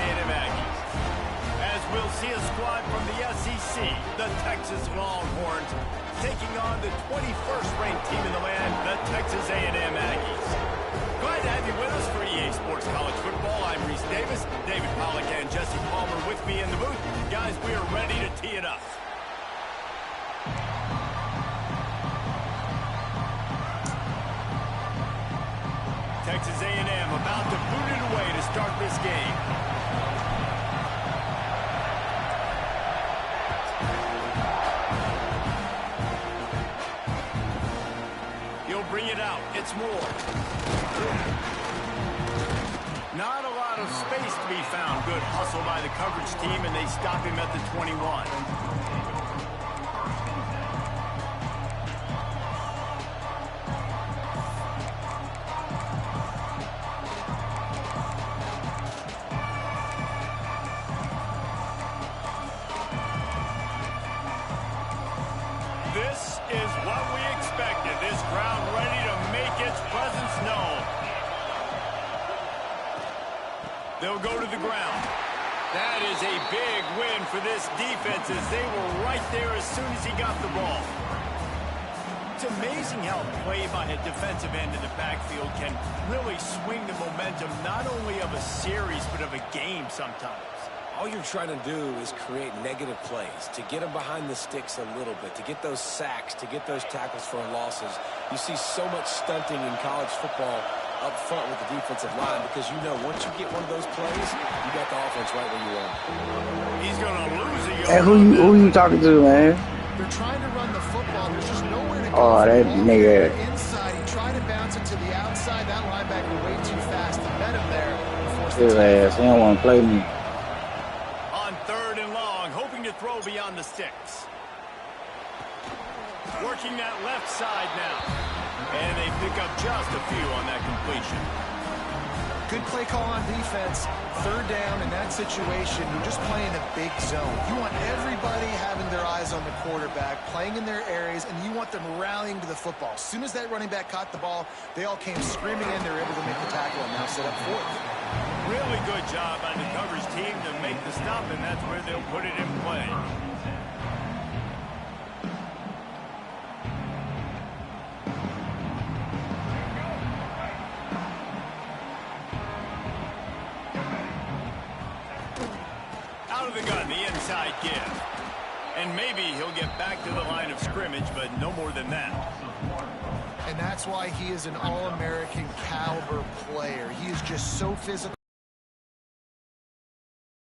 A&M Aggies. As we'll see a squad from the SEC, the Texas Longhorns, taking on the 21st ranked team in the land, the Texas A&M Aggies. Glad to have you with us for EA Sports College Football. I'm Reese Davis, David Pollack and Jesse Palmer with me in the booth. Guys, we are ready to tee it up. Texas A&M about to boot it away to start this game. He'll bring it out. It's Moore. Not a lot of space to be found. Good hustle by the coverage team, and they stop him at the 21. This is what we expected. This crowd ready to make its presence known. They'll go to the ground. That is a big win for this defense as they were right there as soon as he got the ball. It's amazing how play by a defensive end in the backfield can really swing the momentum not only of a series but of a game sometimes. All you're trying to do is create negative plays, to get them behind the sticks a little bit, to get those sacks, to get those tackles for losses. You see so much stunting in college football up front with the defensive line because you know once you get one of those plays, you got the offense right where you want. He's going to lose a yard. Hey, who you talking to, man? They're trying to run the football. There's just nowhere to go. Oh, that nigga. Inside, he tried to bounce it to the outside. That linebacker way too fast. He met him there. His ass. He don't want to play me. Throw beyond the sticks. Working that left side now. And they pick up just a few on that completion. Good play call on defense. Third down in that situation. You're just playing a big zone. You want everybody having their eyes on the quarterback, playing in their areas, and you want them rallying to the football. As soon as that running back caught the ball, they all came screaming in. They were able to make the tackle and now set up fourth. Really good job by the coverage team to make the stop, and that's where they'll put it in play. Out of the gun, the inside give. And maybe he'll get back to the line of scrimmage, but no more than that. And that's why he is an All-American caliber player. He is just so physical.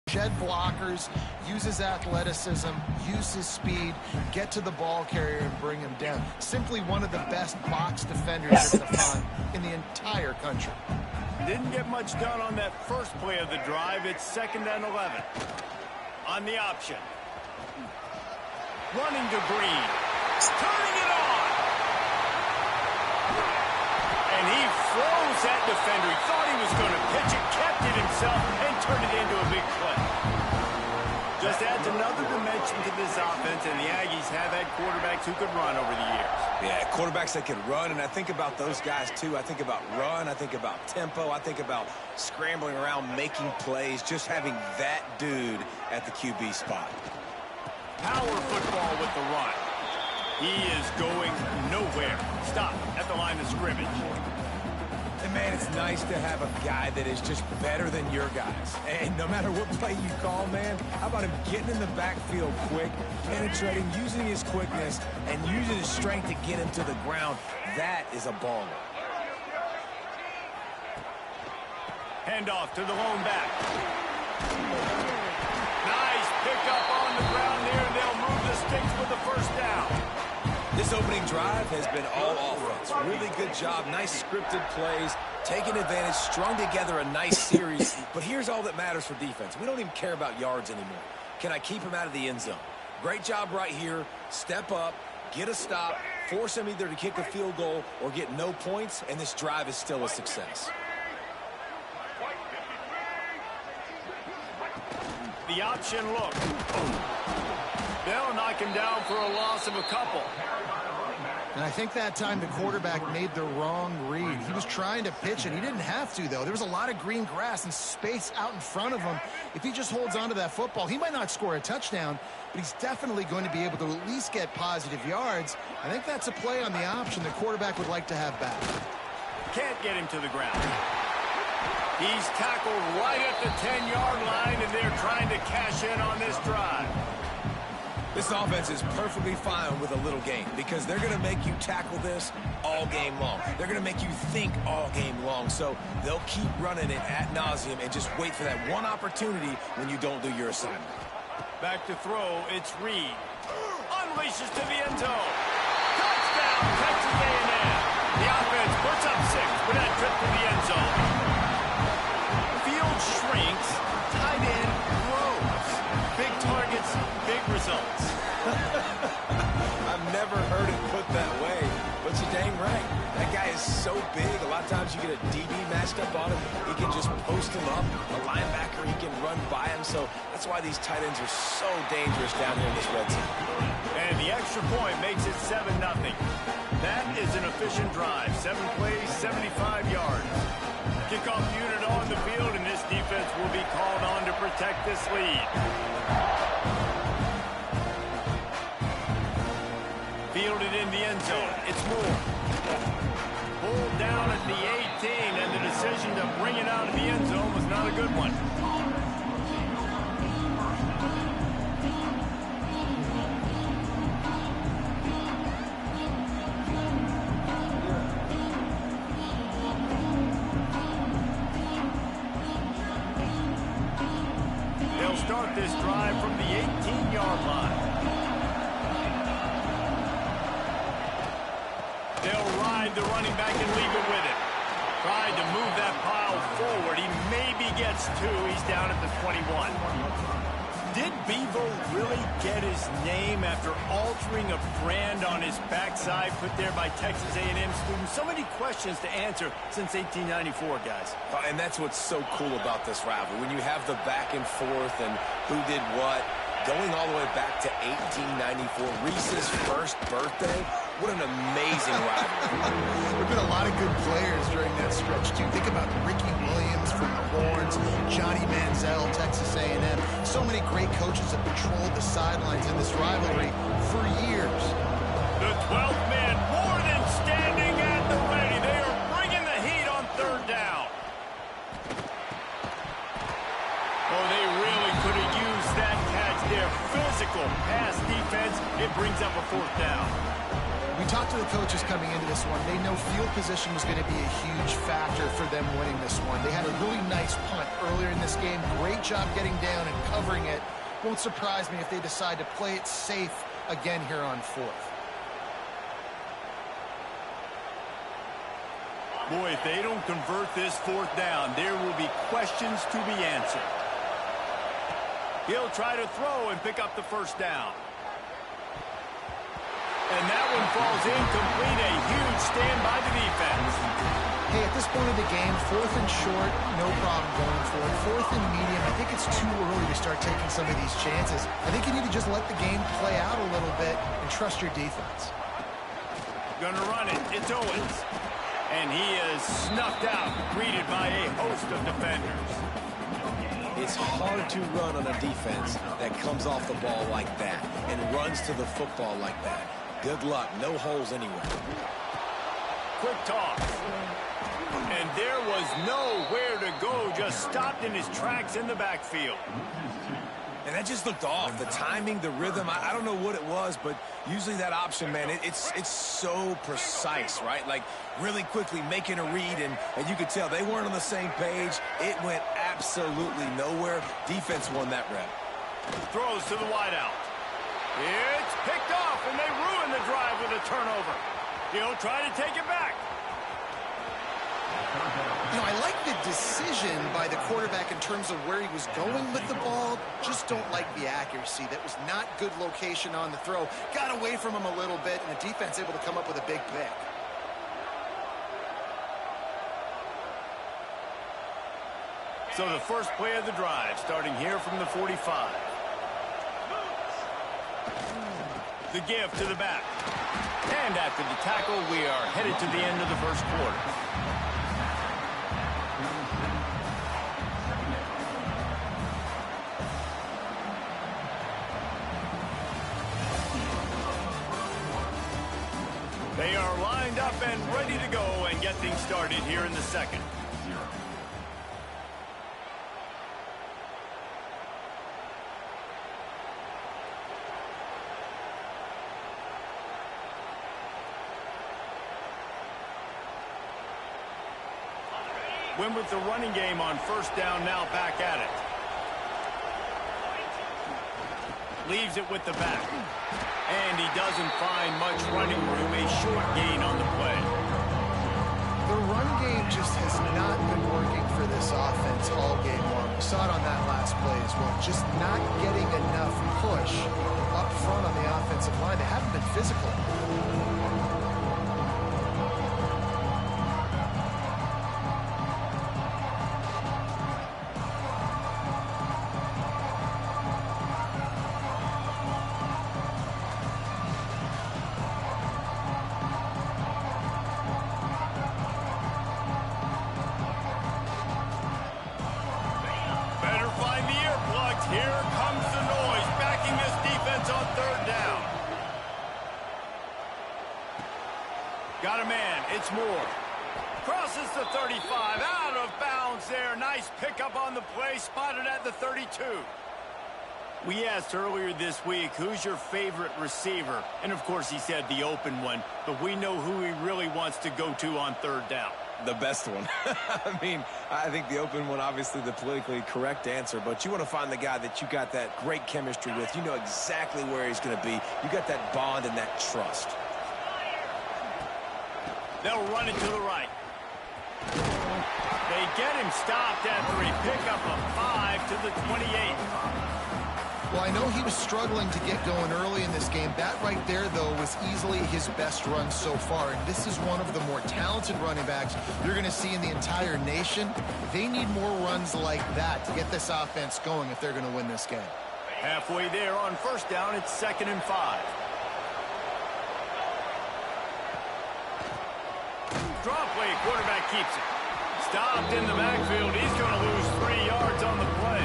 Shed blockers, uses athleticism, uses speed, get to the ball carrier and bring him down. Simply one of the best box defenders you're going to find in the entire country. Didn't get much done on that first play of the drive. It's 2nd and 11. On the option. Running to Green. Turning it on. And he froze that defender. He thought he was going to pitch it, kept it himself, and turned it into a big play. Just adds another dimension to this offense, and the Aggies have had quarterbacks who could run over the years. Yeah, quarterbacks that can run, and I think about those guys, too. I think about run, I think about tempo, I think about scrambling around, making plays, just having that dude at the QB spot. Power football with the run. He is going nowhere. Stop at the line of scrimmage. And, man, it's nice to have a guy that is just better than your guys. And no matter what play you call, man, how about him getting in the backfield quick, penetrating, using his quickness, and using his strength to get him to the ground. That is a baller. Handoff to the lone back. Nice pickup on the ground there, and they'll move the sticks with the first down. This opening drive has been all offense. Really good job. Nice scripted plays. Taking advantage. Strung together a nice series. But here's all that matters for defense. We don't even care about yards anymore. Can I keep him out of the end zone? Great job right here. Step up. Get a stop. Force him either to kick a field goal or get no points. And this drive is still a success. The option look. They'll knock him down for a loss of a couple. And I think that time the quarterback made the wrong read. He was trying to pitch it. He didn't have to, though. There was a lot of green grass and space out in front of him. If he just holds on to that football, he might not score a touchdown, but he's definitely going to be able to at least get positive yards. I think that's a play on the option the quarterback would like to have back. Can't get him to the ground. He's tackled right at the 10-yard line, and they're trying to cash in on this drive. This offense is perfectly fine with a little game because they're going to make you tackle this all game long. They're going to make you think all game long. So they'll keep running it ad nauseum and just wait for that one opportunity when you don't do your assignment. Back to throw, it's Reed. Unleashes to the end zone. Touchdown, Texas A&M. The offense puts up 6 with that trip to the end zone. Field shrinks, tight end grows. Big targets, big results. I've never heard it put that way, but you're dang right. That guy is so big. A lot of times you get a DB matched up on him. He can just post him up. A linebacker, he can run by him. So that's why these tight ends are so dangerous down here in this red zone. And the extra point makes it 7-0. That is an efficient drive. 7 plays, 75 yards. Kickoff unit on the field, and this defense will be called on to protect this lead. Fielded in the end zone. It's Moore. Pulled down at the 18, and the decision to bring it out of the end zone was not a good one. They'll start this drive from the 18-yard line. They'll ride the running back and leave it with him. Tried to move that pile forward. He maybe gets 2. He's down at the 21. Did Bevo really get his name after altering a brand on his backside put there by Texas A&M students? So many questions to answer since 1894, guys. And that's what's so cool about this rivalry. When you have the back and forth and who did what, going all the way back to 1894, Reese's first birthday. What an amazing rivalry. There have been a lot of good players during that stretch, too. Think about Ricky Williams from the Horns, Johnny Manziel, Texas A&M. So many great coaches have patrolled the sidelines in this rivalry for years. The 12th man more than standing at the ready. They are bringing the heat on 3rd down. Oh, they really could have used that catch there. Physical pass defense. It brings up a 4th down. We talked to the coaches coming into this one. They know field position was going to be a huge factor for them winning this one. They had a really nice punt earlier in this game. Great job getting down and covering it. Won't surprise me if they decide to play it safe again here on 4th. Boy, if they don't convert this 4th down, there will be questions to be answered. He'll try to throw and pick up the 1st down. And that one falls incomplete. A huge stand by the defense. Hey, at this point of the game, 4th and short, no problem going for it. 4th and medium, I think it's too early to start taking some of these chances. I think you need to just let the game play out a little bit and trust your defense. Gonna run it. It's Owens. And he is snuffed out, greeted by a host of defenders. It's hard to run on a defense that comes off the ball like that and runs to the football like that. Good luck. No holes anywhere. Quick toss. And there was nowhere to go. Just stopped in his tracks in the backfield. And that just looked off. The timing, the rhythm, I don't know what it was, but usually that option, man, it's so precise, right? Like really quickly making a read, and you could tell they weren't on the same page. It went absolutely nowhere. Defense won that rep. Throws to the wideout. It's picked off, and they ruin the drive with a turnover. He'll try to take it back. You know, I like the decision by the quarterback in terms of where he was going with the ball. Just don't like the accuracy. That was not good location on the throw. Got away from him a little bit, and the defense able to come up with a big pick. So the first play of the drive, starting here from the 45. The give to the back. And after the tackle, we are headed to the end of the first quarter. They are lined up and ready to go and get things started here in the second. Win with the running game on first down, now back at it. Leaves it with the back. And he doesn't find much running room, a short gain on the play. The run game just has not been working for this offense all game long. We saw it on that last play as well. Just not getting enough push up front on the offensive line. They haven't been physical. Here comes the noise, backing this defense on third down. Got a man, it's Moore. Crosses the 35, out of bounds there. Nice pickup on the play, spotted at the 32. We asked earlier this week, who's your favorite receiver? And of course he said the open one, but we know who he really wants to go to on third down. The best one. I mean, I think the open one, obviously the politically correct answer, but you want to find the guy that you got that great chemistry with. You know exactly where he's going to be. You got that bond and that trust. They'll run it to the right. They get him stopped after he picked up a 5 to the 28. Well, I know he was struggling to get going early in this game. That right there, though, was easily his best run so far. And this is one of the more talented running backs you're going to see in the entire nation. They need more runs like that to get this offense going if they're going to win this game. Halfway there on first down, it's 2nd and 5. Draw play, quarterback keeps it. Stopped in the backfield. He's going to lose 3 yards on the play.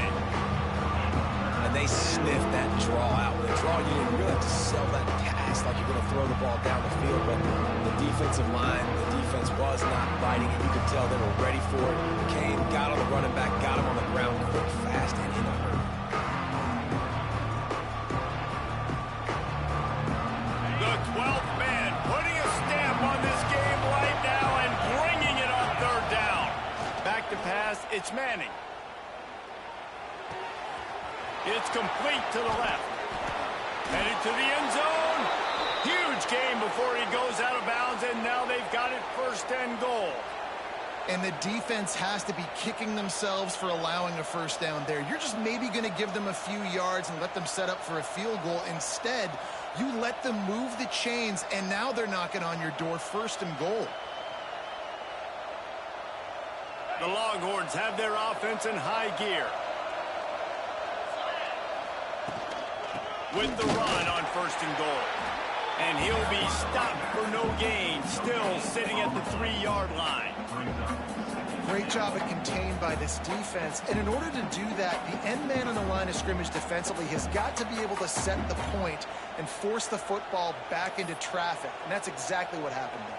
And they sniff that draw out. With a draw, you didn't really have to sell that pass like you're going to throw the ball down the field. But the defensive line, the defense was not biting it. You could tell they were ready for it. Came, got on the running back, got him on the ground quick, fast, and in a hurry. The 12th man putting a stamp on this game right now and bringing it on third down. Back to pass, it's Manning. It's complete to the left. Headed to the end zone. Huge gain before he goes out of bounds, and now they've got it 1st and goal. And the defense has to be kicking themselves for allowing a first down there. You're just maybe going to give them a few yards and let them set up for a field goal. Instead, you let them move the chains, and now they're knocking on your door 1st and goal. The Longhorns have their offense in high gear. With the run on 1st and goal. And he'll be stopped for no gain, still sitting at the 3-yard line. Great job at contained by this defense. And in order to do that, the end man on the line of scrimmage defensively has got to be able to set the point and force the football back into traffic. And that's exactly what happened there.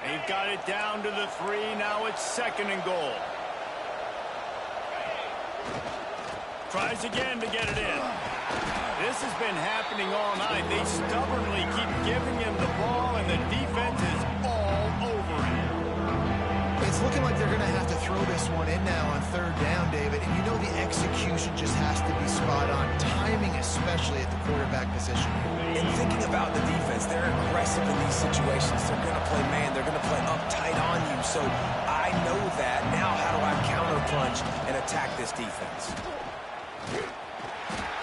They've got it down to the 3. Now it's 2nd and goal. Tries again to get it in. This has been happening all night. They stubbornly keep giving him the ball, and the defense is all over him. It's looking like they're going to have to throw this one in now on third down, David. And you know the execution just has to be spot on. Timing, especially at the quarterback position. And thinking about the defense, they're aggressive in these situations. They're going to play man. They're going to play uptight on you. So I know that. Now how do I counterpunch and attack this defense?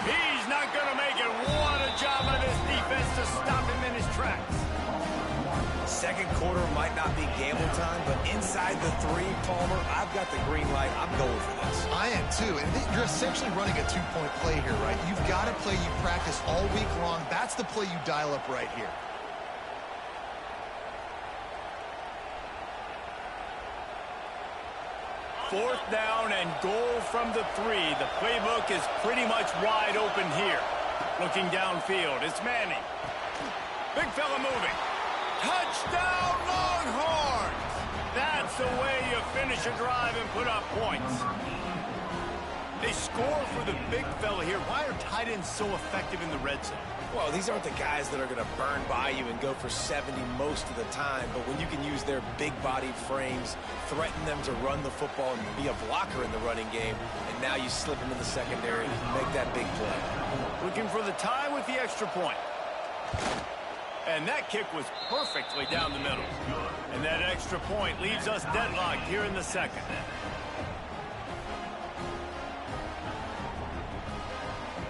He's not going to make it. What a job by this defense to stop him in his tracks. Second quarter might not be gamble time, but inside the 3, Palmer, I've got the green light. I'm going for this. I am too. And you're essentially running a 2-point play here, right? You've got a play you practice all week long. That's the play you dial up right here. 4th down and goal from the 3. The playbook is pretty much wide open here. Looking downfield, it's Manning. Big fella moving. Touchdown, Longhorns! That's the way you finish a drive and put up points. They score for the big fella here. Why are tight ends so effective in the red zone? Well, these aren't the guys that are going to burn by you and go for 70 most of the time, but when you can use their big-bodied frames, threaten them to run the football and be a blocker in the running game, and now you slip them in the secondary and make that big play. Looking for the tie with the extra point. And that kick was perfectly down the middle. And that extra point leaves us deadlocked here in the second.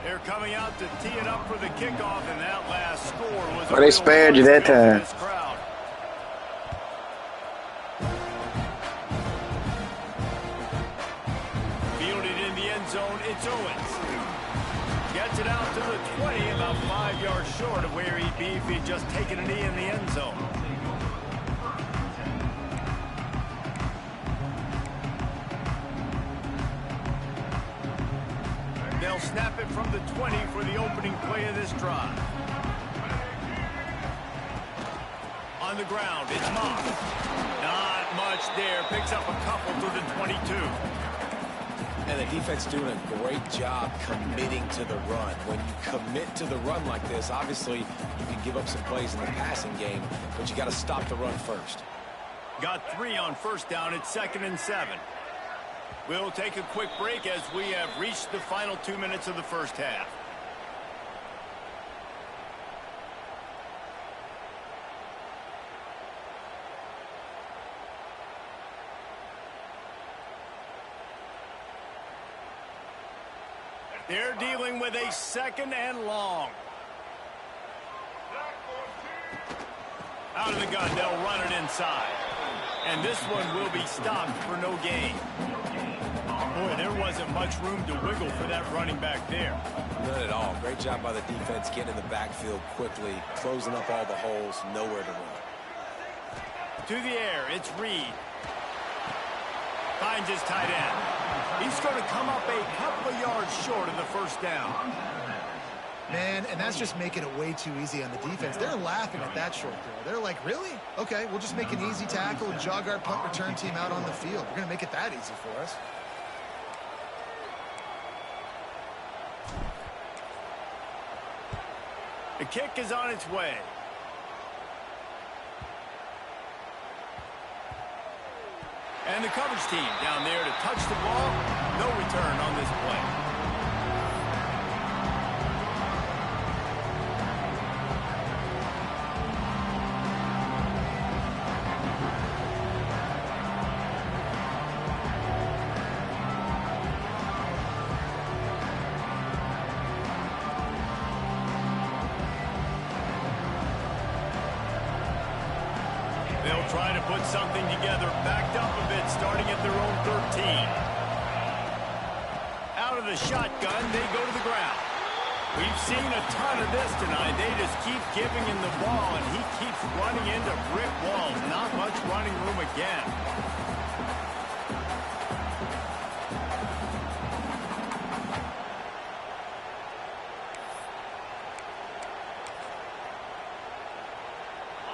They're coming out to tee it up for the kickoff, and that last score was well, they spared you that time. Fielded in the end zone, it's Owens. Gets it out to the 20, about 5 yards short of where he'd be if he'd just taken a knee in the end zone. They'll snap it from the 20 for the opening play of this drive. On the ground, it's Moss. Not much there. Picks up a couple to the 22. And the defense doing a great job committing to the run. When you commit to the run like this, obviously you can give up some plays in the passing game, but you got to stop the run first. Got 3 on 1st down. It's 2nd and 7. We'll take a quick break as we have reached the final 2 minutes of the first half. They're dealing with a 2nd and long. Out of the gun, they'll run it inside. And this one will be stopped for no gain. Boy, there wasn't much room to wiggle for that running back there. None at all. Great job by the defense getting in the backfield quickly, closing up all the holes, nowhere to run. To the air, it's Reed. Finds his tight end. He's going to come up a couple of yards short of the 1st down. Man, and that's just making it way too easy on the defense. They're laughing at that short throw. They're like, really? Okay, we'll just make an easy tackle and jog our punt return team out on the field. We're going to make it that easy for us. The kick is on its way. And the coverage team down there to touch the ball. No return on this play. They'll try to put something together, backed up a bit, starting at their own 13. Out of the shotgun, they go to the ground. We've seen a ton of this tonight. They just keep giving him the ball, and he keeps running into brick walls. Not much running room again.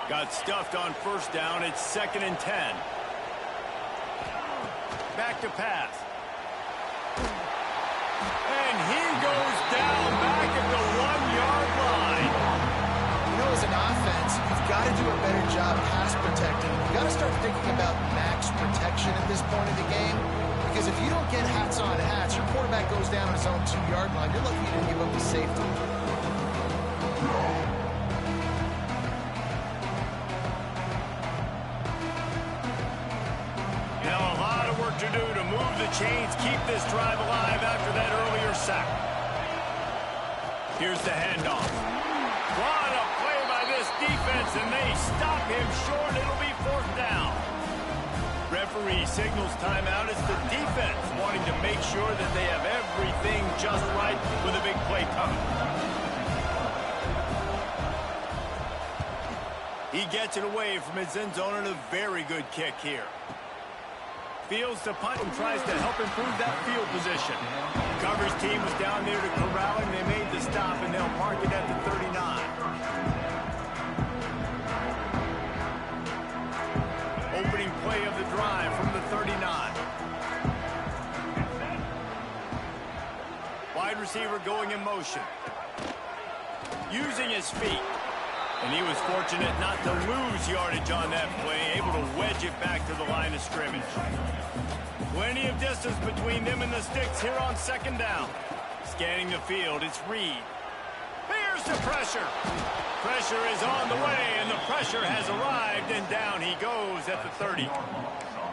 Got stuffed on 1st down. It's 2nd and 10. Back to pass. And he goes down back at the 1-yard line. You know, as an offense, you've got to do a better job pass protecting. You've got to start thinking about max protection at this point of the game. Because if you don't get hats on hats, your quarterback goes down on his own 2-yard line. You're lucky you didn't give up the safety. To do to move the chains, keep this drive alive after that earlier sack. Here's the handoff. What a play by this defense, and they stop him short. It'll be 4th down. Referee signals timeout. It's the defense wanting to make sure that they have everything just right with a big play coming. He gets it away from his end zone and a very good kick here. Fields the punt and tries to help improve that field position. Coverage team was down there to corral him. They made the stop, and they'll mark it at the 39. Opening play of the drive from the 39. Wide receiver going in motion. Using his feet. And he was fortunate not to lose yardage on that play, able to wedge it back to the line of scrimmage. Plenty of distance between them and the sticks here on second down. Scanning the field, it's Reed. Here's the pressure. Pressure is on the way, and the pressure has arrived, and down he goes at the 30.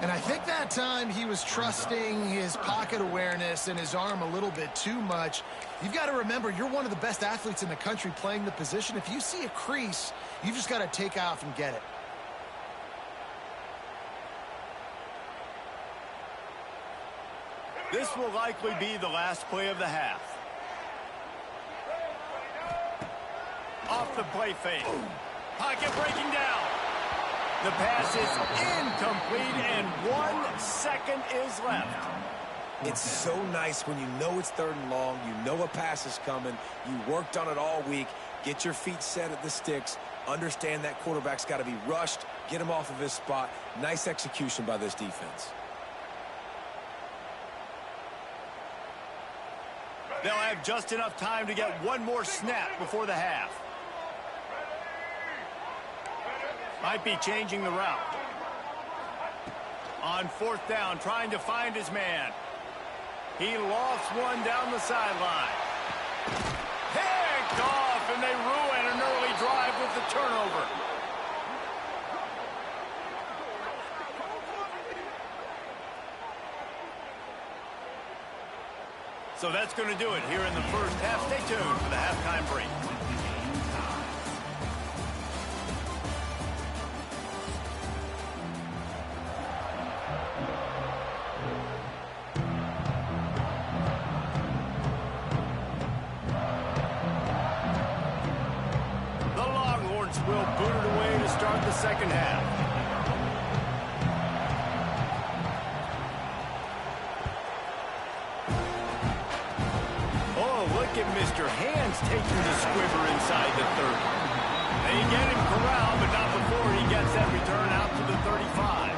And I think that time he was trusting his pocket awareness and his arm a little bit too much. You've got to remember, you're one of the best athletes in the country playing the position. If you see a crease, you've just got to take off and get it. This will likely be the last play of the half. Off the play fake. Pocket breaking down. The pass is incomplete, and 1 second is left. It's so nice when you know it's 3rd and long, you know a pass is coming, you worked on it all week, get your feet set at the sticks, understand that quarterback's got to be rushed, get him off of his spot. Nice execution by this defense. They'll have just enough time to get one more snap before the half. Might be changing the route. On 4th down, trying to find his man. He lofts one down the sideline. Picked off, and they ruin an early drive with the turnover. So that's going to do it here in the first half. Stay tuned for the halftime break. Will boot it away to start the second half. Oh, look at Mr. Hands taking the squiver inside the 30. They get him corralled, but not before he gets that return out to the 35.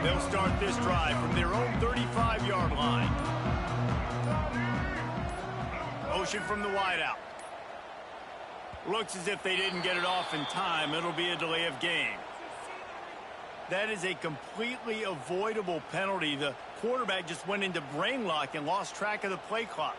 They'll start this drive from their own 35-yard line. Motion from the wideout. Looks as if they didn't get it off in time. It'll be a delay of game. That is a completely avoidable penalty. The quarterback just went into brain lock and lost track of the play clock.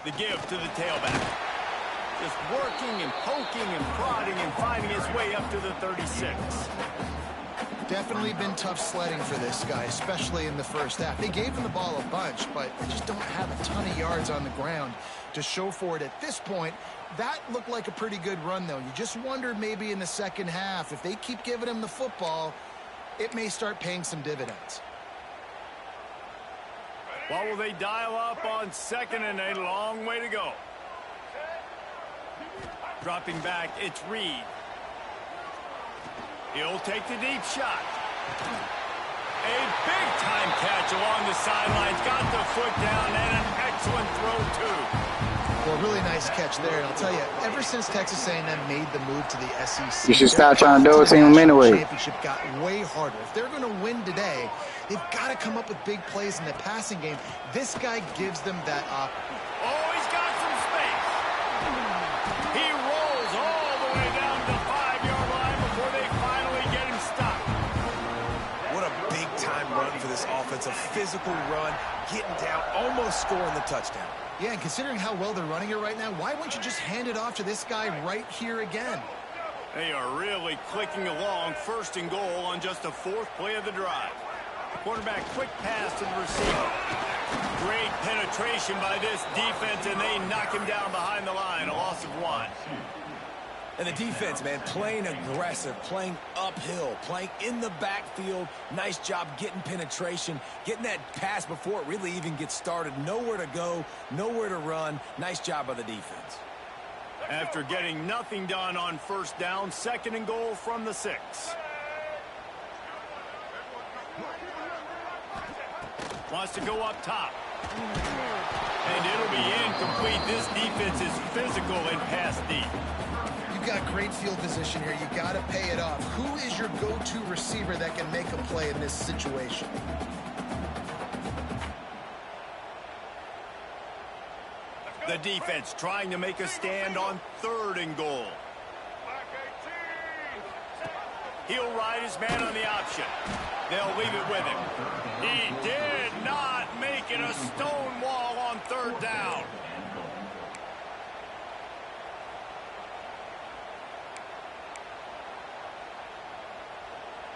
The give to the tailback. Just working and poking and prodding and finding his way up to the 36. Definitely been tough sledding for this guy, especially in the first half. They gave him the ball a bunch, but they just don't have a ton of yards on the ground to show for it at this point. That looked like a pretty good run, though. You just wonder maybe in the second half, if they keep giving him the football, it may start paying some dividends. What will they dial up on second and a long way to go? Dropping back, it's Reed. He'll take the deep shot. A big-time catch along the sidelines. Got the foot down and an excellent throw, too. Well, really nice catch there. And I'll tell you, ever since Texas A&M made the move to the SEC, You should stop trying to do it to him anyway. Championship got way harder. If they're going to win today, they've got to come up with big plays in the passing game. This guy gives them that up. Oh, he's got some space. He rolls all the way down to the 5-yard line before they finally get him stopped. What a big-time run for this offense. A physical run, getting down, almost scoring the touchdown. Yeah, and considering how well they're running it right now, why wouldn't you just hand it off to this guy right here again? They are really clicking along, 1st and goal on just the 4th play of the drive. Quarterback quick pass to the receiver. Great penetration by this defense, and they knock him down behind the line. A loss of 1. And the defense, man, playing aggressive, playing uphill, playing in the backfield. Nice job getting penetration, getting that pass before it really even gets started. Nowhere to go, nowhere to run. Nice job by the defense. After getting nothing done on first down, 2nd and goal from the 6. Wants to go up top. And it'll be incomplete. This defense is physical and pass deep. You've got great field position here. You got to pay it off. Who is your go-to receiver that can make a play in this situation? The defense trying to make a stand on 3rd and goal. He'll ride his man on the option. They'll leave it with him. He did not make it a stone wall on 3rd down.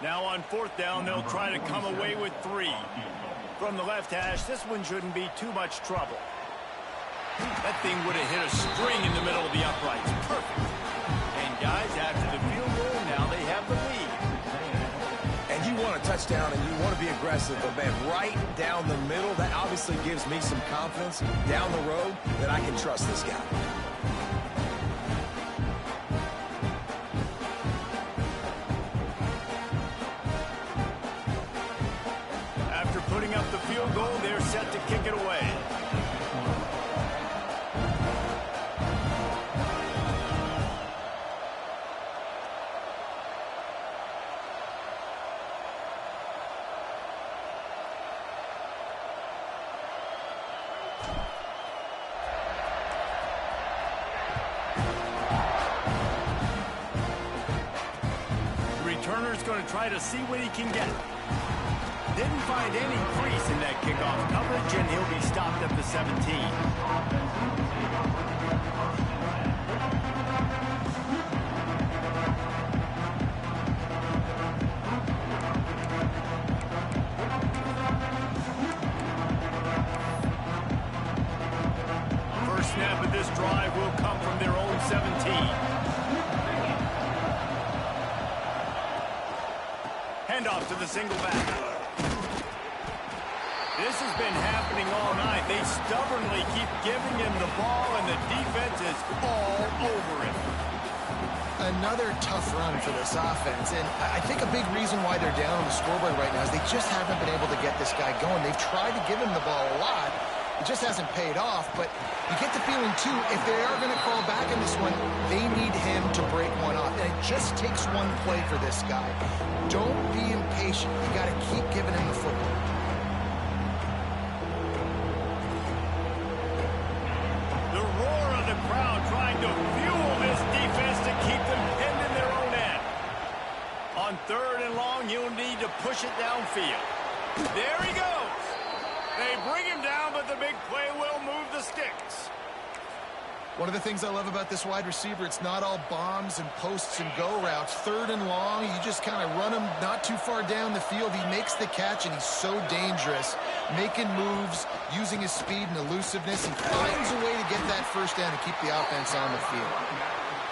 Now on 4th down, they'll try to come away with 3. From the left hash, this one shouldn't be too much trouble. That thing would have hit a string in the middle of the uprights. Perfect. And guys, after the field goal, now they have the lead. And you want a touchdown and you want to be aggressive, but man, right down the middle, that obviously gives me some confidence down the road that I can trust this guy. After putting up the field goal, they're set to kick it away. Returner's going to try to see what he can get. Didn't find any crease in that kickoff coverage, and he'll be stopped at the 17. First snap of this drive will come from their own 17. Handoff to the single back. This has been happening all night. They stubbornly keep giving him the ball, and the defense is all over it. Another tough run for this offense, and I think a big reason why they're down on the scoreboard right now is they just haven't been able to get this guy going. They've tried to give him the ball a lot. It just hasn't paid off, but you get the feeling, too, if they are going to crawl back in this one, they need him to break one off. And it just takes one play for this guy. Don't be impatient. You got to keep giving him the football. The roar of the crowd trying to fuel this defense to keep them pinned in their own end. On 3rd and long, you'll need to push it downfield. There he goes. They bring him down, but the big play will move the sticks. One of the things I love about this wide receiver, it's not all bombs and posts and go routes. 3rd and long, you just kind of run him not too far down the field. He makes the catch, and he's so dangerous, making moves, using his speed and elusiveness. He finds a way to get that first down and keep the offense on the field.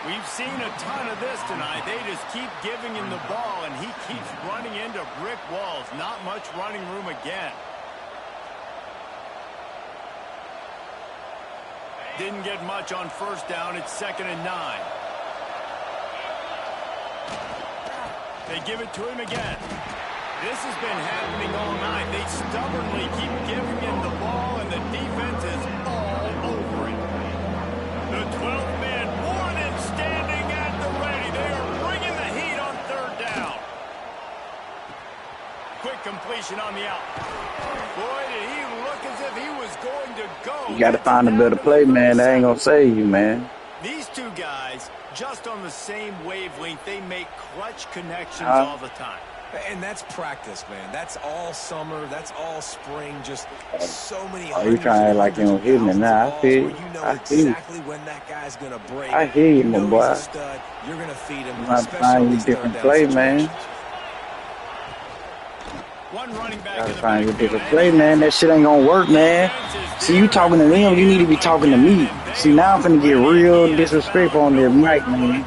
We've seen a ton of this tonight. They just keep giving him the ball, and he keeps running into brick walls. Not much running room again. Didn't get much on first down. It's 2nd and 9. They give it to him again. This has been happening all night. They stubbornly keep giving him the ball, and the defense is all over it. The 12th man more than standing at the ready. They are bringing the heat on 3rd down. Quick completion on the out. Boy, did he look as if he was going to go. You got to find a better play, man. That ain't going to save you, man. These two guys, just on the same wavelength, they make clutch connections all the time. And that's practice, man. That's all summer. That's all spring. Just so many. Oh, you trying to act like you don't hit me now? I feel you. You know I feel you. exactly when that guy's going to break. I hear you, my boy. He's a stud. You're going to feed him. I'm not finding you different play, man. One running back Gotta in the find a different backfield. play, man. That shit ain't gonna work, man. See, you talking to them, you need to be talking to me. See, now I'm finna get real disrespectful on their mic, man.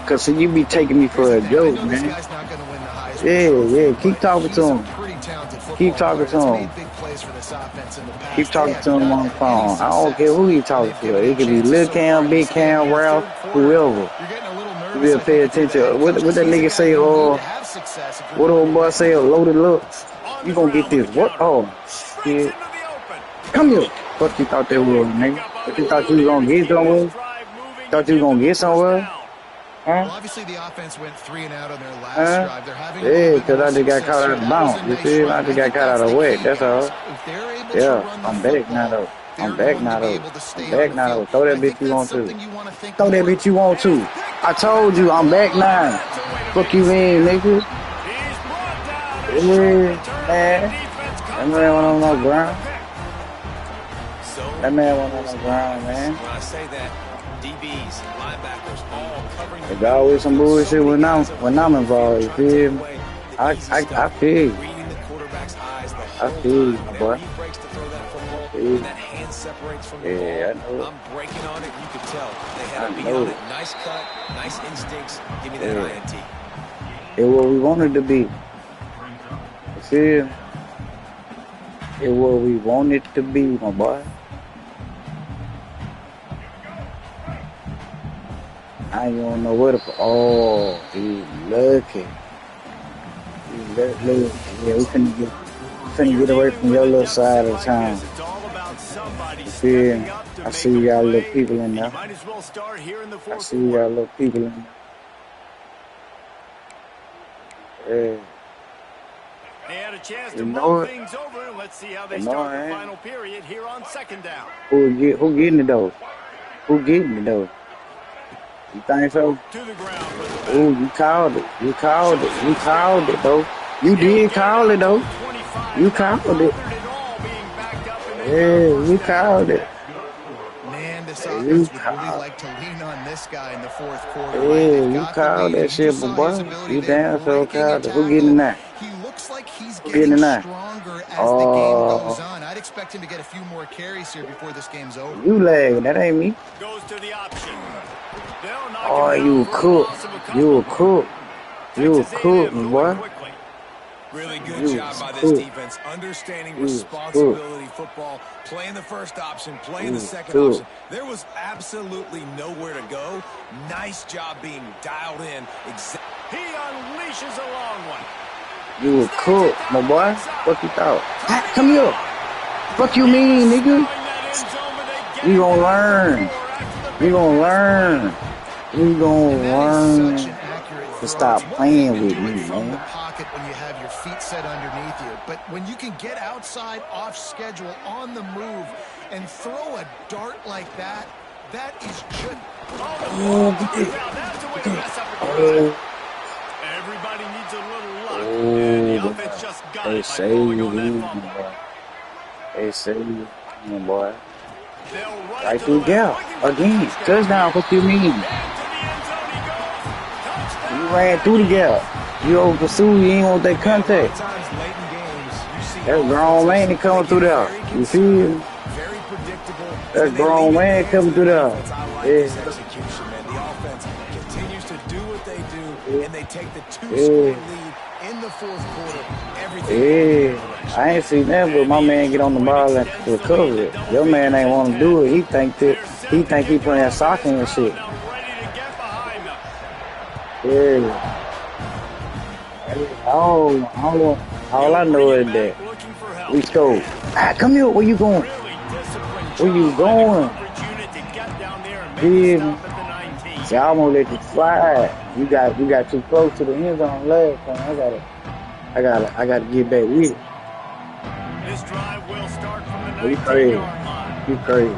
Cause see, you be taking me for a I joke, know this man. guy's not going to win the Heisman Yeah, Trophy, yeah. Keep but talking he's to a him. pretty talented football Keep talking player to that's him. made big plays for this offense in the Keep past. They talking have to him not on the had any phone. I don't care success, who he and talking they've to. given him It could be chances Lil so far Cam, in Big this game. Cam, In the Ralph, third quarter, whoever. you're getting a little You nervous, better I pay think, if you're the attention. head What coach, because that he's a nigga guy say? you need to have success if you're What going to old be boy winning. say? Loaded looks. On You the gonna ground get with this? the What? counter. Oh, Breaks shit. into the open. Come here. Fuck you thought that was, nigga. Pick up on What the you thought ground you was here gonna to get keep this somewhere? drive moving Thought and you was give gonna them a get first somewhere? down. Huh? Well, obviously the offense went 3 and out on their last Huh? drive. They're having a little Yeah, bit cause more I just got success caught here. out of That was bounds. a You nice feel me? I run. I just got think caught out that's of the wet. key, That's guys. all. If they're able to Yeah, run the I'm back now football, though. I'm they're back going to now be though. able to I'm stay on back the now field. though. Throw And that I bitch think you that's want to. something you want to think Throw that more. bitch you want And he's to. picked I off at told the you I'm back goal. now. That's a way to Fuck make a you mean, stand. nigga? He's brought down a short Yeah, return, but the man. defense That comes man out went on on no top with the ground. pick. Zone That man went on equals no ground, eyes. man. When I say that, DBs, linebackers, all covering the There's middle of the always some field. So bullshit many when guys over the I'm middle of the field involved. You trying to take feel me? away the easy I stuff, feel you. reading the quarterback's eyes the I whole feel you, time. my Whenever boy. he breaks to throw that I football, feel when you. that hand separates from the Yeah, ball, I know it. I'm breaking on it. You could tell they had I a beat know on it. it. Nice cut, nice instincts. Give me that Yeah. INT. It what we wanted to be. You feel me? It what we wanted to be, my boy. I don't know where to put. Oh, he lucky. He lucky. Yeah, we When finna you're get away dealing from with your a little deficit side of like town. this, it's all about somebody You feel stepping me? up to I make see a you got little play, people in and you there. might as well start here in the I fourth see you quarter. got little people in there. Yeah. They had a chance to You know mull it. things over, and let's see how You they know start the I ain't. final period here on second down. Who getting it though? Who getting it though? You think so? To the ground for the back. Oh, you called it. You called it. Shows You called it initiative. though. You He'll did get it call it out to though. the 25, You not called it. bothered at all being backed up and making a Yeah, you first down. called it. Man, this You offense would really called. like to lean on this guy in the fourth quarter, right? Yeah, They've you got the called lead, that and you shit, just but saw his boy, ability you there damn so breaking a called it. Who getting in tackle. there? He looks like he's Who getting getting in there? stronger as the game goes Oh, on. I'd expect him to get a few more carries here before this game's over. you lagging. That ain't me. Goes to the option. They'll knock him Oh, down you for a cook. loss of a You a couple. cook. You a Texas cook, A&M my going boy. quickly. Really good You job was by this cook. defense, understanding You was cook. responsibility football, playing the first option, playing You the was second cook. option. There was absolutely nowhere to go. Nice job being dialed in. He unleashes a long one. You a Snags cook, it down my the boy. right side. What you thought? Ah, Turning come it here. on. Fuck you He was mean, nigga? smelling that end zone, but they get You him gonna down for learn. 4 after the You big gonna pass learn. play. You gonna And that is such learn an accurate to throw. It's stop one thing playing to with do me, it from the man. pocket when you have your feet set underneath you. But when you can get outside, off schedule, on the move, and throw a dart like that, that is just... Oh, the Oh, ball get comes it. out. That's a way Get to it. mess up a drive. Oh, Everybody needs a little luck, and the oh, boy. offense just got They it by say falling you on that losing, fumble. boy. They say you losing, boy. They'll run it Right to the through left, gap. looking for the Again. touchdown Touchdown. here. What you mean? Into the end zone he goes. You Touchdown, ran through the gap. Aggies. You over pursue. You ain't want that Man, a lot of contact. times late in games, you see That grown man offenses, that coming they through get there. very You feel me? conservative, very predictable, and That then they leave grown it in the man hands coming of the through there. defense. I like Yeah. this execution, man. The offense continues to do what they do, Yeah. and they take the two-score Yeah. lead in the fourth quarter. Everything going in Yeah. their direction. I ain't seen that, but my And the man get extra on the point ball and extends the lead recover to it. double Your man figures ain't at want to 10. do it. They're set He to think he kick it playing off, and soccer this and crowd shit. now ready to get behind them. Yeah. All I He'll know bring it is that back looking for help. we scored. Ah, come here. Where you going? Really disciplined Where you job by the going? coverage unit to get down there and make the Yeah. stop at the 19. See, I almost let you slide. You got too close to the end zone last time. I gotta get back with it. This drive will start from the You crazy. 19-yard line. You crazy.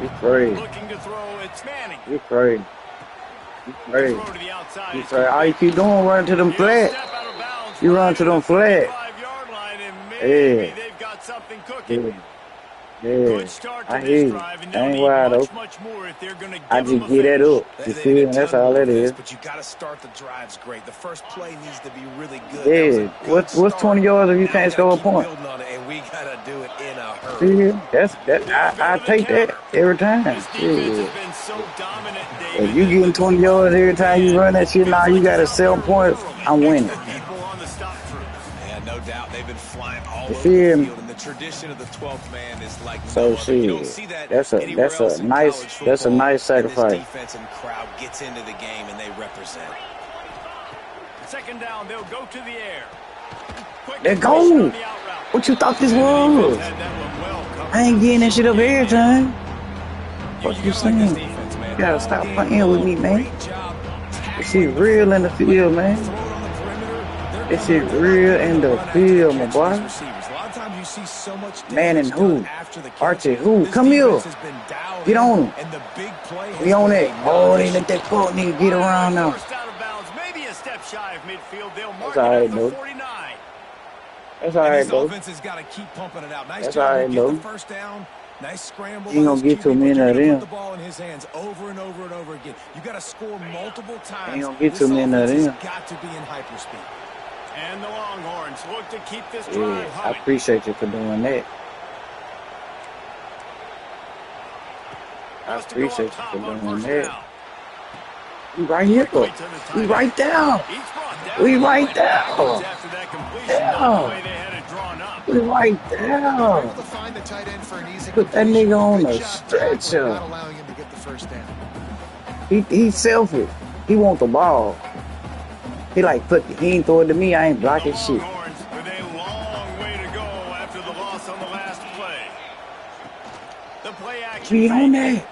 You crazy. Looking to throw, it's Manning. You crazy. You crazy. Throw to the outside. You is crazy. All you complete. keep doing running to them He'll flat. step out of bounds You right run to at them the flat. 45-yard line, and maybe Yeah. they've got something cooking. Yeah. Yeah, Good start to I this hear you. drive, and I they'll ain't need wild much, open. much more if they're going to I give them just a get that finish. up. You feel me? That's all it is. But you got to start the drives great. The first play needs to be really good. That was a Yeah. good What's 20 start. yards if you Now we can't got to score a keep point? building on it, and we got to do it in a hurry. See, that's that. They'll go I to the take that counter. every time. This defense has Shit. been so dominant, If David, you that getting 20 yards every time you run that shit, now feels you like got it's a out there 7 points. literally. I'm winning. Extra people on the stop troops. Yeah, no doubt. They've been flying all You over the feel me? field, and the tradition of the 12th man is like So no other. You don't shit. see that That's anywhere else a in nice college football. nice And this sacrifice. defense and crowd gets into the game, and they represent. Second down, they'll go to the air. Quick Let completion go. on the out route. What you thought this And the defense was? had that one well covered. I ain't getting that shit up every time. What you gotta like this saying? defense, man. You gotta All stop game playing with long, me, man. great job This tackling shit real in the field, throw man. it on the perimeter. They're This coming shit up, they're not real giving in the run after field, my catch boy. these receivers. A lot of times you see so much Man and damage done who? after the catch. Archie, who? This Come here. defense has been dialed Get in, on him. and the big play has We on been it. a Oh, they non-issue. let that fuck nigga get around now. Forced out of bounds, maybe a step shy of midfield. They'll mark That's it all at right, the though. 49. That's all And right, this though. offense has got to keep pumping it out. Nice That's job. all We'll right, get though. the first down. Nice scramble You ain't by gonna this get too QB, many but you're of going to them. put the ball in his hands over and over and over again. You got to score multiple times. Ain't gonna get This too many of offense has them. got to be in hyperspeed. And the Longhorns look to keep this drive Yeah, I humming. appreciate you for doing that. I Wants to go up appreciate you top for on doing first that. down. We right here, Quickly though. to the We tight right end. there. He's brought down. We He right went backwards there. after that completion, not the way they had it drawn up. We right They were able there. to find the tight end for an easy Put that completion. nigga on Good a job tackling, stretcher. not allowing him to get the first down. He's selfish. He want the ball. He like, fuck it. He ain't throw it to me. I ain't The blocking shit. Longhorns with a long way to go after the loss on the last play. The play action. We on fake. that.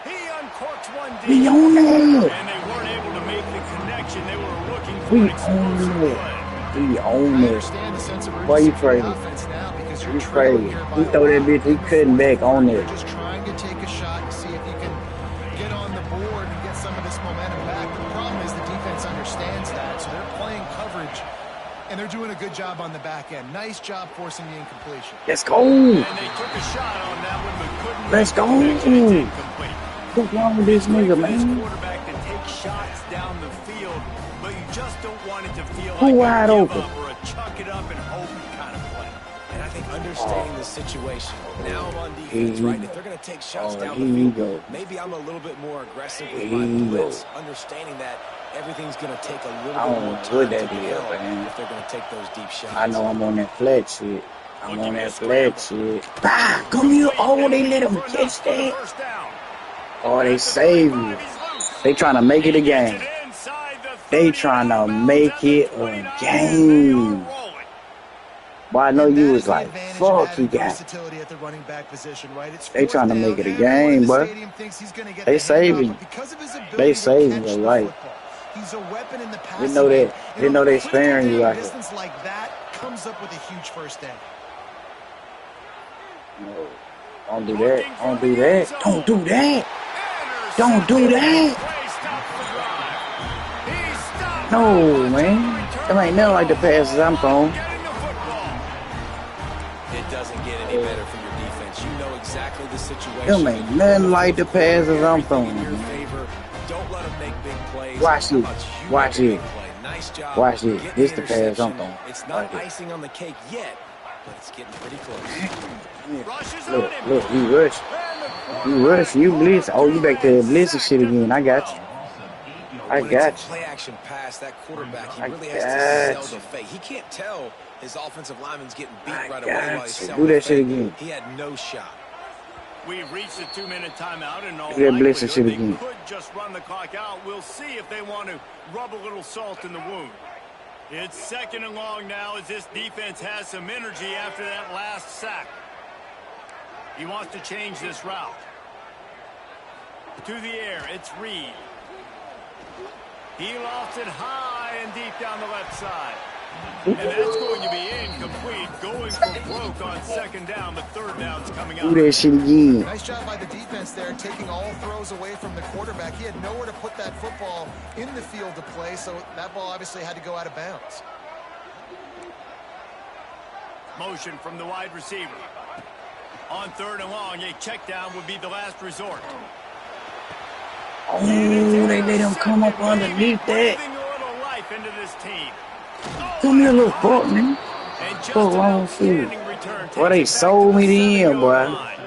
He uncorks one We deep. on that. And they weren't able to make the connection. They were looking for We an explosive on play. that. We I on that. understand the sense of Why you urgency for the crazy? offense now because you're You trailing crazy. here by He a throw that lot bitch. He in the cutting fourth back quarter. on You're that. just trying to take a shot and see if you can get on the board and get some of this momentum back. The problem is the defense understands that, so they're playing coverage, and they're doing a good job on the back end. Nice job forcing the incompletion. Let's go. And they took a shot on that one, but couldn't Let's make the go. connection. It's incomplete. What's wrong with this It's great nigga, for this man? quarterback to take shots down the field, but you just don't want it to feel Who like wide a give open? up or a chuck it up and hope kind of play. And I think understanding the situation. Now I'm on Here defense, he right? go. If they're going to take shots Oh, down here the he field, go. maybe I'm a little bit more aggressive with Here my he blitz, go. understanding that everything's going to take a little I bit don't more know time what to that is, develop man. if they're going to take those deep shots. I know I'm on that flat shit. I'm Looking on to that scramble. flat shit. Ah, come here. Oh, they let him catch that. First down. Oh, they At the saved 35, you. he's loose. They trying to make it a He gets game. it inside the 30 They and trying out to of bounds make at the it 29, a and they are game. rolling. Boy, I know And you that was is the like, advantage of fuck, he having got it. versatility at the running back position, right? It's They fourth trying to down. make it a Everyone in game, the boy. stadium thinks he's going to get They the saving handoff, you. but because of his They ability to saving catch you, the right? football, he's a weapon in the They passing know game. that. And They on know a they critical sparing you down out here. distance like that comes up with a huge first down. No, don't do that. Don't do that. Don't do that. Intercepted. Don't do that. Play stops the drive. He stopped No, the man. return. Them ain't nothing like the passes I'm throwing. Getting the football. It doesn't get any better for your defense. You know exactly the situation. Them ain't nothing like the passes I'm Everything throwing, in your man. favor. Don't let them make big plays. Watch How it. about you Watch make a it. big play? Nice job. Watch it. getting This the the pass I'm interception. throwing. It's not Watch it. icing on the cake yet, but it's getting pretty close. Rushes on Look, him. look, you rush. You rush, you blitz. Oh, you back to that blitzing shit again. I got you. I When it's a got you. play action pass, that quarterback, he I really has to got sell you. the fake. He can't tell his offensive lineman's getting beat I right away got while he's you. selling Do the that shit fake. again. He had no shot. We've reached the 2-minute timeout, and all Do that blitzing likelihood shit they again. could just run the clock out. We'll see if they want to rub a little salt in the wound. It's second and long now as this defense has some energy after that last sack. He wants to change this route. To the air, it's Reed. He lofts it high and deep down the left side. And that's going to be incomplete. Going for broke on second down. The third down's coming up. Do that shit again. Nice job by the defense there, taking all throws away from the quarterback. He had nowhere to put that football in the field to play, so that ball obviously had to go out of bounds. Motion from the wide receiver. On 3rd and long, a check down would be the last resort. Oh, they let him come up underneath that. Breathing a little life into this team. Oh, Come here, little what a fuck, cut. man. And just Fuck an wrong with you? outstanding return. Boy, they Takes it back sold to me the the end, 7-yard boy. line.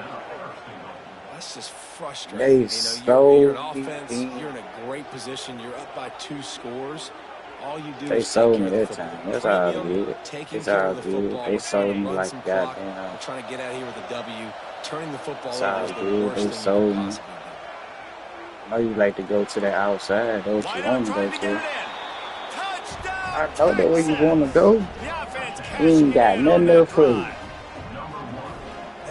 That's just frustrating. They You know, sold you're an me offense. the end. You're in a great position. You're up by 2 scores. All you do They is take sold care me of the that football. time. That's all Premium, good. taking It's care all of the good. football. They We're trying sold to me run like some clock. goddamn. We're trying to get out here with a W. Turning the football It's over all is the good. worst They thing you sold can me. possibly do. I know you like to go to the outside. That's what you Wide out want to go trying to get it to. in. Touchdown, I know that way you want to Texans. go. The offense You ain't cashing got in on nothing else that for you. drive.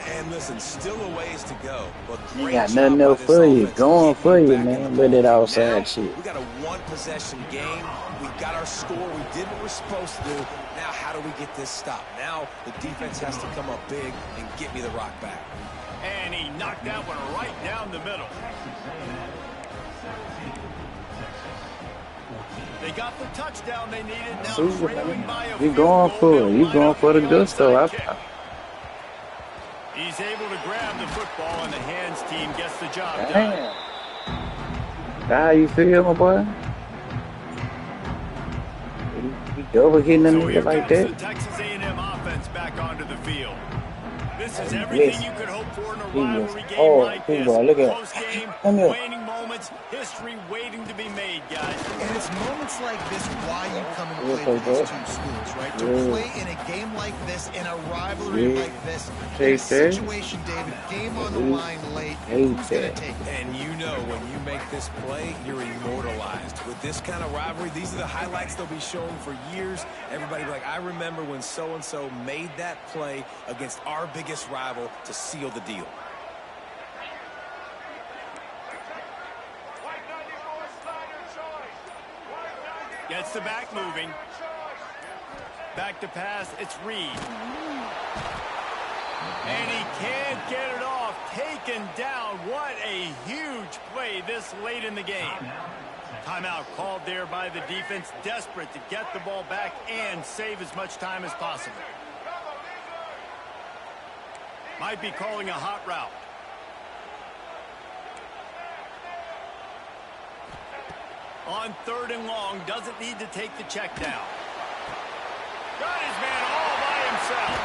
And listen, still a ways to go, but You ain't great got job nothing by else this for you. offense Going getting for you you, back in the man. ball But that game. Now, outside shit. we got a 1-possession game. We got our score. We did what we're supposed to do. Now, how do we get this stopped? Now, the defense has to come up big and get me the rock back. And he knocked that one right down the middle. They got the touchdown they needed. Now See, trailing by a you field going goal. for They'll it. You line going up for the the gusto. onside kick. He's able to grab the football, and the hands team gets the job done. Damn. That how you feel, my boy? You double hitting a So nigga here like comes that? the Texas A&M offense back onto the field. This is Hey, everything listen. you could hope for in a He was rivalry game hard. like He this. was, look at Close it. game, Come here. waning moments, history waiting to be made, guys. And it's moments like this why you come and Yeah, play for so these good. two schools, right? To Yeah. play in a game like this, in a rivalry Yeah. like this, in a Take that. situation, David, game on the Yeah. line late, Hate who's going to that. take it? And you know when you make this play, you're immortalized. With this kind of rivalry, these are the highlights they'll be showing for years. Everybody will be like, I remember when so-and-so made that play against our biggest rival to seal the deal. Gets the back moving. Back to pass, it's Reed. And he can't get it off. Taken down. What a huge play this late in the game. Timeout called there by the defense, desperate to get the ball back and save as much time as possible. Might be calling a hot route. On 3rd and long, doesn't need to take the check down. Got his man all by himself.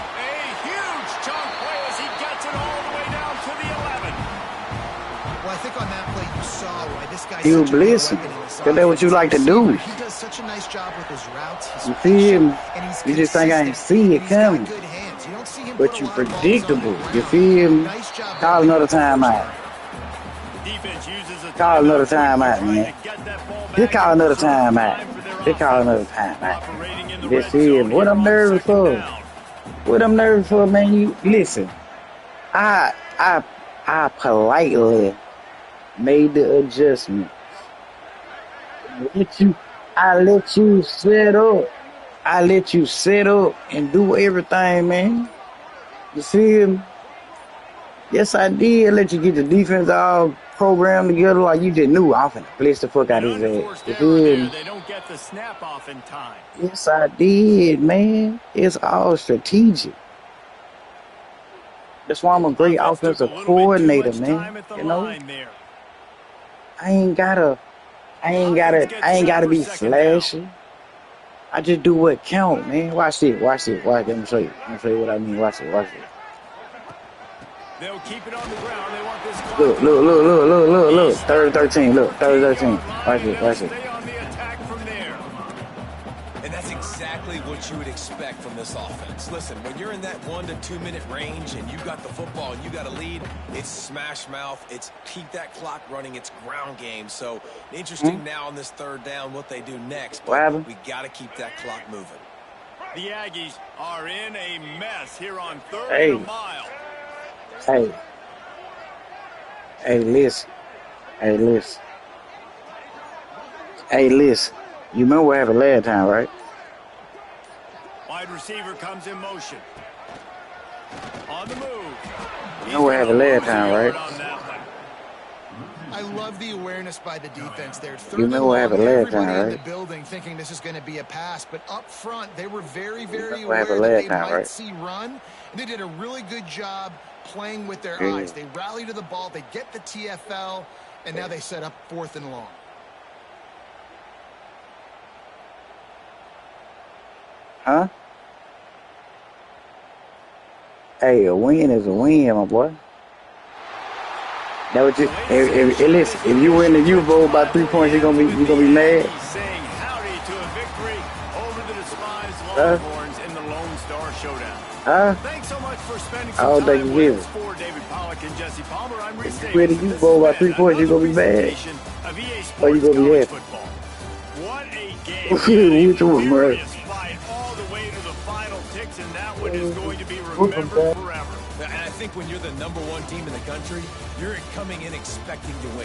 A huge chunk play as he gets it all the way down to the 11. Well, I think on that play you saw why this guy's You such a big blessing. weapon in this Cause that's what you like to do. He does such a nice job with his routes. He's You feel me? and he's You just think I ain't consistent, see it and he's got coming. good hands. You don't see him But put you a lot of balls on the predictable. You ground. feel me? Nice job Call there another making the first timeout. down. Defense uses a Call another timeout, timeout, man. trying to get that ball He back call and another preserve timeout. time for their He call offense. another timeout. Operating in the This red is zone what here I'm on nervous 2nd for. down. What I'm nervous for, man. You listen. I politely made the adjustment. I let you set up. I let you set up and do everything, man. You feel me? Yes, I did let you get the defense all programmed together like you just knew. I'm finna blitz the fuck out An of his ass. unforced You error feel there. me? They don't get the snap off in time. Yes, I did, man. It's all strategic. That's why I'm a great Offense took a offensive little bit too coordinator, much man. time at the You know, line there. I ain't gotta be flashy. I just do what count, man. Watch this. Watch. Let me show you. Let me show you what I mean. Watch it. They'll keep it on the ground. They want this clock Look. to move. Look. 3rd and 13. Look, 3rd and 13. 15-yard line, Watch and it. they'll stay on the attack from there. And that's exactly what you would expect from this offense. Listen, when you're in that 1 to 2 minute range and you got the football and you got a lead, it's smash mouth, it's keep that clock running, it's ground game. So interesting now on this 3rd down what they do next, but we got to keep that clock moving. The Aggies are in a mess here on 3rd and a mile. Hey, listen. You remember what happened last time, right? Wide receiver comes in motion. On the move. You know what happened last time, right? I love the awareness by the defense there. You know what happened last time, everybody in right? the building thinking this is going to be a pass, but up front, they were very, very You know what aware happened that last they time, might right? see run, and they did a really good job playing with their Yeah. eyes. They rally to the ball, they get the TFL, and now they set up 4th and long. Huh? Hey, a win is a win, my boy. That what you? Listen, if you win the U Bowl by 3 points, you gonna be mad. Saying howdy to a victory over the despised Huh? Longhorns in the Lone Star Showdown. Huh? Thanks so much for spending I some don't think time you with give us. it. For David Pollack and Jesse Palmer, I'm Reese If you win the Davis. U Bowl by 3 points, you gonna be mad. Presentation of EA Or Sports you gonna be College happy. Football. What a game. Which one, bro? Furious fight all the way to the final ticks, and that one is going to be remembered forever. And I think when you're the #1 team in the country, you're coming in expecting to win.